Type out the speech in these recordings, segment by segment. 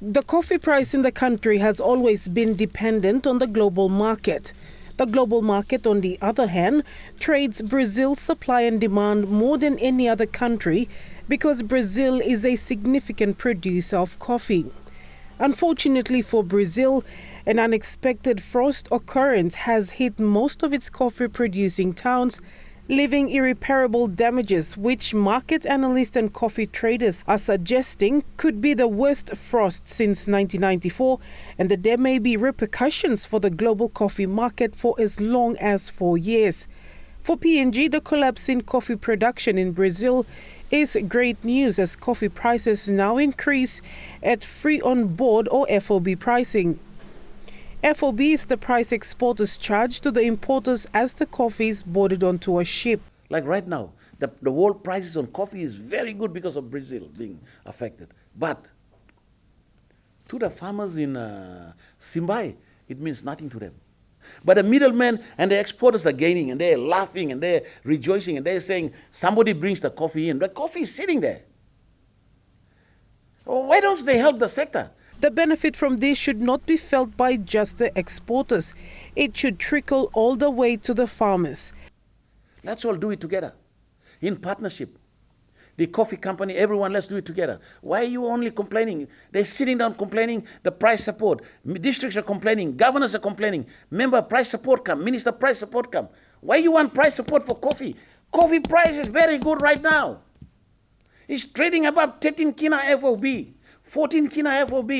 The coffee price in the country has always been dependent on the global market. The global market, on the other hand, trades Brazil's supply and demand more than any other country because Brazil is a significant producer of coffee. Unfortunately for Brazil, an unexpected frost occurrence has hit most of its coffee-producing towns, leaving irreparable damages, which market analysts and coffee traders are suggesting could be the worst frost since 1994, and that there may be repercussions for the global coffee market for as long as 4 years. For PNG, the collapse in coffee production in Brazil is great news as coffee prices now increase at free on board or FOB pricing. FOB is the price exporters charge to the importers as the coffee is boarded onto a ship. Like right now, the world prices on coffee is very good because of Brazil being affected. But to the farmers in Simbai, it means nothing to them. But the middlemen and the exporters are gaining, and they're laughing, and they're rejoicing, and they're saying, somebody brings the coffee in. The coffee is sitting there. Why don't they help the sector? The benefit from this should not be felt by just the exporters. It should trickle all the way to the farmers. Let's all do it together, in partnership. The coffee company, everyone, let's do it together. Why are you only complaining? They're sitting down complaining the price support. Districts are complaining, governors are complaining. Member, price support come. Minister, price support come. Why you want price support for coffee? Coffee price is very good right now. It's trading above 13 kina FOB. 14 kina FOB.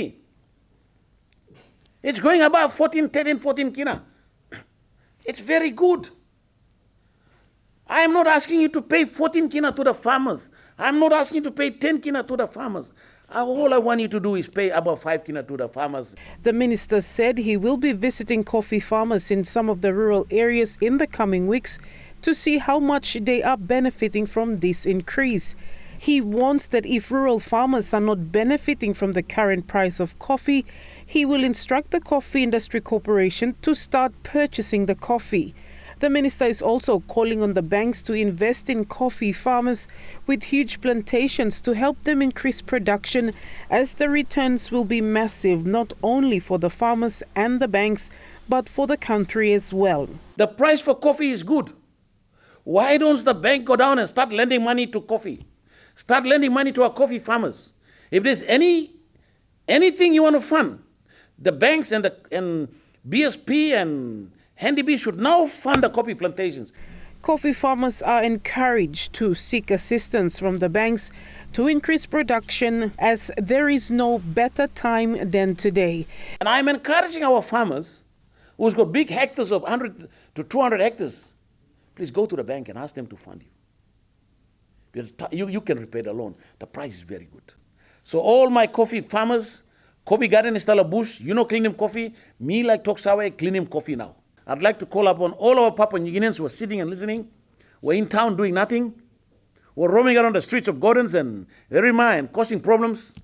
It's going above 14 kina. It's very good. I am not asking you to pay 14 kina to the farmers. I'm not asking you to pay 10 kina to the farmers. All I want you to do is pay about 5 kina to the farmers. The minister said he will be visiting coffee farmers in some of the rural areas in the coming weeks to see how much they are benefiting from this increase. He warns that if rural farmers are not benefiting from the current price of coffee, he will instruct the Coffee Industry Corporation to start purchasing the coffee. The minister is also calling on the banks to invest in coffee farmers with huge plantations to help them increase production, as the returns will be massive not only for the farmers and the banks, but for the country as well. The price for coffee is good. Why don't the bank go down and start lending money to coffee? Start lending money to our coffee farmers. If there's anything you want to fund, the banks and BSP and Handy should now fund the coffee plantations. Coffee farmers are encouraged to seek assistance from the banks to increase production, as there is no better time than today. And I'm encouraging our farmers who's got big hectares of 100 to 200 hectares, please go to the bank and ask them to fund you. Because you can repay the loan. The price is very good. So all my coffee farmers, coffee garden is still a bush, clean him coffee. Me like Toksawe, clean him coffee now. I'd like to call upon all our Papua New Guineans who are sitting and listening. We're in town doing nothing. We're roaming around the streets of Gordons and Verima and causing problems.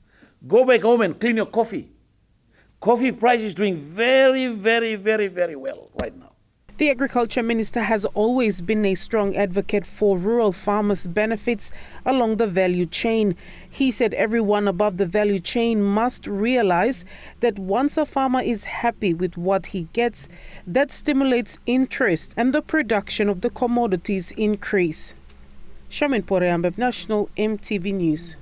Go back home and clean your coffee. Coffee price is doing very, very, very, very well right now. The Agriculture Minister has always been a strong advocate for rural farmers' benefits along the value chain. He said everyone above the value chain must realize that once a farmer is happy with what he gets, that stimulates interest and the production of the commodities increase. Shamin Poreambeb, National EMTV News.